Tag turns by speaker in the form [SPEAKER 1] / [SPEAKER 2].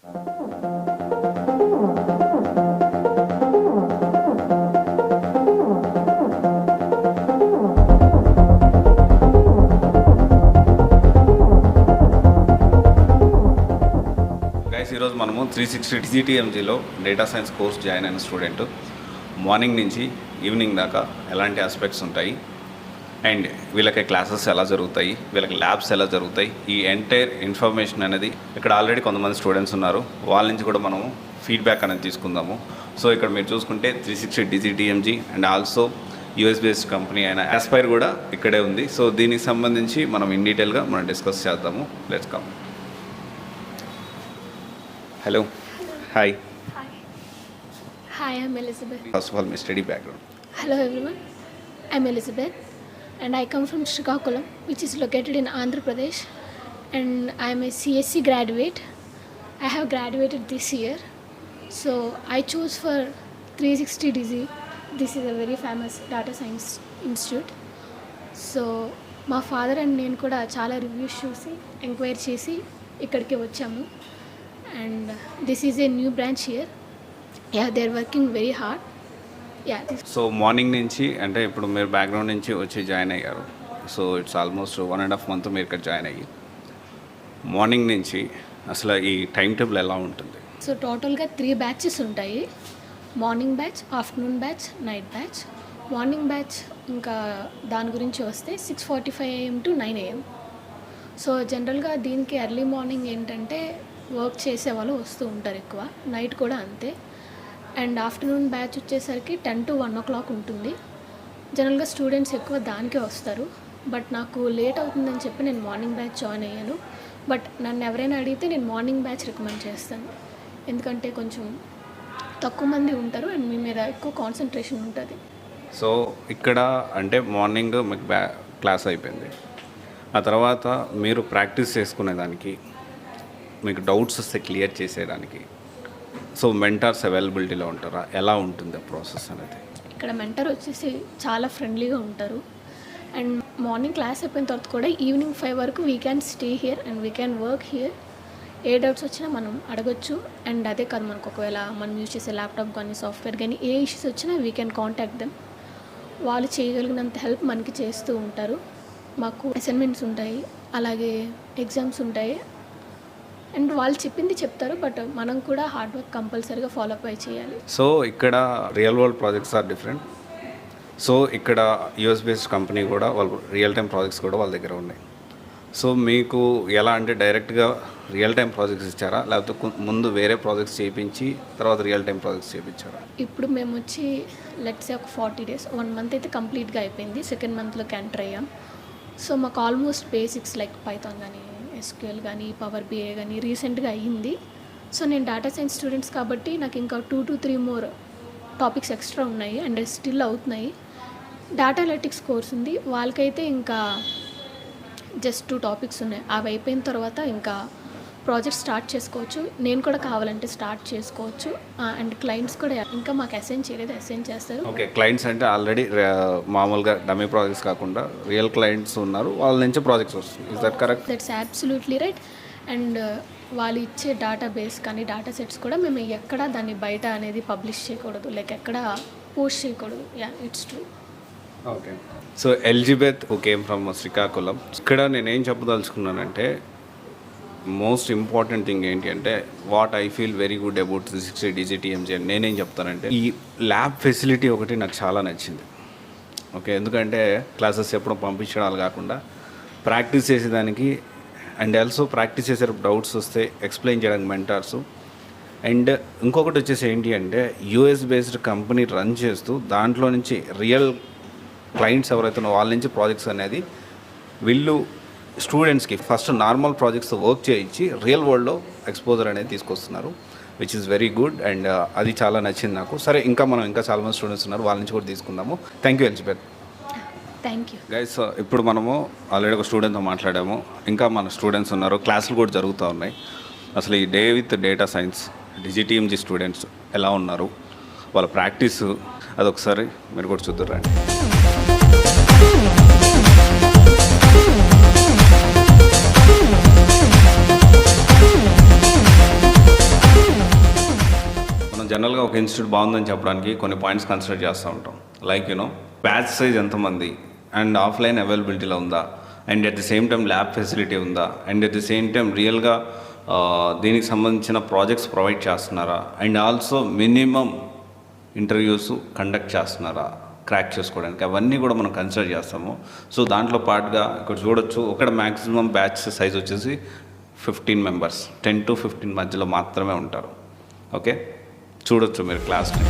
[SPEAKER 1] ఈరోజు మనము 360 DGTMGలో data science course join అయిన స్టూడెంట్ మార్నింగ్ నుంచి ఈవినింగ్ దాకా ఎలాంటి ఆస్పెక్ట్స్ ఉంటాయి అండ్ వీళ్ళకి క్లాసెస్ ఎలా జరుగుతాయి, వీళ్ళకి ల్యాబ్స్ ఎలా జరుగుతాయి, ఈ ఎంటైర్ ఇన్ఫర్మేషన్ అనేది ఇక్కడ ఆల్రెడీ కొంతమంది స్టూడెంట్స్ ఉన్నారు, వాళ్ళ నుంచి కూడా మనము ఫీడ్బ్యాక్ అనేది తీసుకుందాము. సో ఇక్కడ మీరు చూసుకుంటే 360 DGTMG and also US based company అయిన ఆస్పైర్ కూడా ఇక్కడే ఉంది. సో దీనికి సంబంధించి మనం ఇన్ డీటెయిల్గా మనం డిస్కస్ చేద్దాము. Let's come. Hello. Hi.
[SPEAKER 2] Hi, I'm Elizabeth.
[SPEAKER 1] First of all, my study background.
[SPEAKER 2] Hello everyone. I'm Elizabeth and I come from Srikakulam, which is located in Andhra Pradesh, and I'm a CSC graduate. I have graduated this year. So I chose for 360 DZ. This is a very famous data science institute. So మా father and నేను కూడా చాలా reviews చూసి enquiry చేసి ఇక్కడికి వచ్చాము. And this is a new branch here. Yeah, they're working very hard. Yeah.
[SPEAKER 1] So morning నుంచి అంటే ఇప్పుడు మీరు బ్యాక్గ్రౌండ్ నుంచి వచ్చి జాయిన్ అయ్యారు. సో ఇట్స్ ఆల్మోస్ట్ 1.5 month మీరు ఇక్కడ జాయిన్ అయ్యి మార్నింగ్ నుంచి అసలు ఈ టైం టేబుల్ ఎలా ఉంటుంది?
[SPEAKER 2] సో టోటల్గా 3 batches ఉంటాయి. Morning batch, afternoon batch, night batch. Morning batch ఇంకా దాని గురించి వస్తే 6:45 AM to 9 AM. సో జనరల్గా దీనికి ఎర్లీ మార్నింగ్ ఏంటంటే వర్క్ చేసే వాళ్ళు వస్తూ ఉంటారు ఎక్కువ, నైట్ కూడా అంతే. అండ్ ఆఫ్టర్నూన్ బ్యాచ్ వచ్చేసరికి 10 to 1 o'clock ఉంటుంది. జనరల్గా స్టూడెంట్స్ ఎక్కువ దానికే వస్తారు. బట్ నాకు లేట్ అవుతుందని చెప్పి నేను మార్నింగ్ బ్యాచ్ జాయిన్ అయ్యాను. బట్ నన్ను ఎవరైనా అడిగితే నేను మార్నింగ్ బ్యాచ్ రికమెండ్ చేస్తాను, ఎందుకంటే కొంచెం తక్కువ మంది ఉంటారు అండ్ మీ మీద ఎక్కువ కాన్సన్ట్రేషన్ ఉంటుంది.
[SPEAKER 1] సో ఇక్కడ అంటే మార్నింగ్ మీకు క్లాస్ అయిపోయింది, ఆ తర్వాత మీరు ప్రాక్టీస్ చేసుకునేదానికి, మీకు డౌట్స్ వస్తే క్లియర్ చేసేయడానికి సో మెంటర్స్ అవైలబిలిటీలో ఉంటారా? ఎలా ఉంటుంది ప్రాసెస్ అనేది?
[SPEAKER 2] ఇక్కడ మెంటర్ వచ్చేసి చాలా ఫ్రెండ్లీగా ఉంటారు. అండ్ మార్నింగ్ క్లాస్ అయిపోయిన తర్వాత కూడా ఈవినింగ్ 5 వరకు we can stay here and we can work here. A doubts వచ్చినా మనం అడగొచ్చు. అండ్ అదే కాదు, మనకు ఒకవేళ మనం యూజ్ చేసే ల్యాప్టాప్ కానీ సాఫ్ట్వేర్ కానీ ఏ ఇష్యూస్ వచ్చినా వీ క్యాన్ కాంటాక్ట్ దెమ్. వాళ్ళు చేయగలిగినంత హెల్ప్ మనకి చేస్తూ ఉంటారు. మాకు అసైన్మెంట్స్ ఉంటాయి, అలాగే ఎగ్జామ్స్ ఉంటాయి. అండ్ వాళ్ళు చెప్పింది చెప్తారు, బట్ మనం కూడా హార్డ్ వర్క్ కంపల్సరీగా ఫాలో అప్ అయి చేయాలి.
[SPEAKER 1] సో ఇక్కడ real world projects are different. So ఇక్కడ యూఎస్ బేస్డ్ కంపెనీ కూడా వాళ్ళు రియల్ టైం ప్రాజెక్ట్స్ కూడా వాళ్ళ దగ్గర ఉన్నాయి. సో మీకు ఎలా అంటే డైరెక్ట్గా రియల్ టైం ప్రాజెక్ట్స్ ఇచ్చారా, లేకపోతే ముందు వేరే ప్రాజెక్ట్స్ చేయించి తర్వాత రియల్ టైం ప్రాజెక్ట్స్ చేయించారా?
[SPEAKER 2] ఇప్పుడు మేము వచ్చి లెట్స్ ఒక 40 days, 1 month అయితే కంప్లీట్గా అయిపోయింది. 2nd monthలోకి ఎంటర్ అయ్యాం. సో మాకు ఆల్మోస్ట్ బేసిక్స్ లైక్ పైథాన్ కానీ, SQL కానీ, పవర్ BI కానీ రీసెంట్గా అయ్యింది. సో నేను డేటా సైన్స్ స్టూడెంట్స్ కాబట్టి నాకు ఇంకా 2 to 3 more టాపిక్స్ ఎక్స్ట్రా ఉన్నాయి అండ్ స్టిల్ అవుతున్నాయి. డేటా అనలిటిక్స్ కోర్స్ ఉంది, వాళ్ళకైతే ఇంకా జస్ట్ 2 topics ఉన్నాయి. అవి అయిపోయిన తర్వాత ఇంకా ప్రాజెక్ట్ స్టార్ట్ చేసుకోవచ్చు. నేను కూడా కావాలంటే స్టార్ట్ చేసుకోవచ్చు. అండ్ క్లయింట్స్ కూడా ఇంకా మాకు అసైన్ చేయలేదు, అసైన్ చేస్తారు.
[SPEAKER 1] ఓకే, క్లయింట్స్ అంటే ఆల్రెడీ మామూలుగా డమ్మీ ప్రాజెక్ట్స్ కాకుండా రియల్ క్లయింట్స్ ఉన్నారు, వాళ్ళ నుంచి ప్రాజెక్ట్స్ వస్తుంది. Is that correct?
[SPEAKER 2] That's absolutely right. And వాళ్ళు ఇచ్చే డేటాబేస్ కానీ డేటా సెట్స్ కూడా మేము ఎక్కడ దాన్ని బయట అనేది పబ్లిష్ చేయకూడదు, లైక్ ఎక్కడ పోస్ట్ చేయకూడదు. Yeah, it's true.
[SPEAKER 1] Okay. So Elizabeth who came from Srikakulam. ఇక్కడ నేనేం చెప్పదలుచుకున్నానంటే మోస్ట్ ఇంపార్టెంట్ థింగ్ ఏంటి అంటే what I feel very good about 360 DGTMG అని నేనేం చెప్తానంటే ఈ ల్యాబ్ ఫెసిలిటీ ఒకటి నాకు చాలా నచ్చింది. ఓకే, ఎందుకంటే క్లాసెస్ ఎప్పుడు పంపించడాలు కాకుండా ప్రాక్టీస్ చేసేదానికి అండ్ ఆల్సో ప్రాక్టీస్ చేసే డౌట్స్ వస్తే ఎక్స్ప్లెయిన్ చేయడానికి మెంటర్స్. అండ్ ఇంకొకటి వచ్చేసి ఏంటి అంటే యూఎస్ బేస్డ్ కంపెనీ రన్ చేస్తూ దాంట్లో నుంచి రియల్ క్లయింట్స్ ఎవరైతే వాళ్ళ నుంచి ప్రాజెక్ట్స్ అనేది వీళ్ళు స్టూడెంట్స్కి ఫస్ట్ నార్మల్ ప్రాజెక్ట్స్ వర్క్ చేయించి రియల్ వరల్డ్లో ఎక్స్పోజర్ అనేది తీసుకొస్తున్నారు, which is very good. And అది చాలా నచ్చింది నాకు. సరే, ఇంకా చాలా మంది స్టూడెంట్స్ ఉన్నారు, వాళ్ళ నుంచి కూడా తీసుకుందాము. Thank you Elizabeth.
[SPEAKER 2] Thank you
[SPEAKER 1] guys. ఇప్పుడు మనము ఆల్రెడీ ఒక స్టూడెంట్తో మాట్లాడాము, ఇంకా మన స్టూడెంట్స్ ఉన్నారు, క్లాసులు కూడా జరుగుతూ ఉన్నాయి. అసలు ఈ day with data science DGTMG students ఎలా ఉన్నారు, వాళ్ళ ప్రాక్టీస్ అదొకసారి మీరు కూడా చూద్దురండి. జనరల్గా ఒక ఇన్స్టిట్యూట్ బాగుందని చెప్పడానికి కొన్ని పాయింట్స్ కన్సిడర్ చేస్తూ ఉంటాం. లైక్ బ్యాచ్ సైజ్ ఎంతమంది, అండ్ ఆఫ్లైన్ అవైలబిలిటీలో ఉందా, and at the same time lab facility ఉందా, and at the same time రియల్గా దీనికి సంబంధించిన ప్రాజెక్ట్స్ ప్రొవైడ్ చేస్తున్నారా, and also minimum interviews conduct చేస్తున్నారా క్రాక్ చేసుకోవడానికి, అవన్నీ కూడా మనం కన్సిడర్ చేస్తాము. సో దాంట్లో పాటుగా ఇక్కడ చూడొచ్చు, ఒక మ్యాక్సిమం బ్యాచ్ సైజ్ వచ్చేసి 15 మెంబర్స్, 10 to 15 మధ్యలో మాత్రమే ఉంటారు. ఓకే, చూడొచ్చు మీరు క్లాస్ని.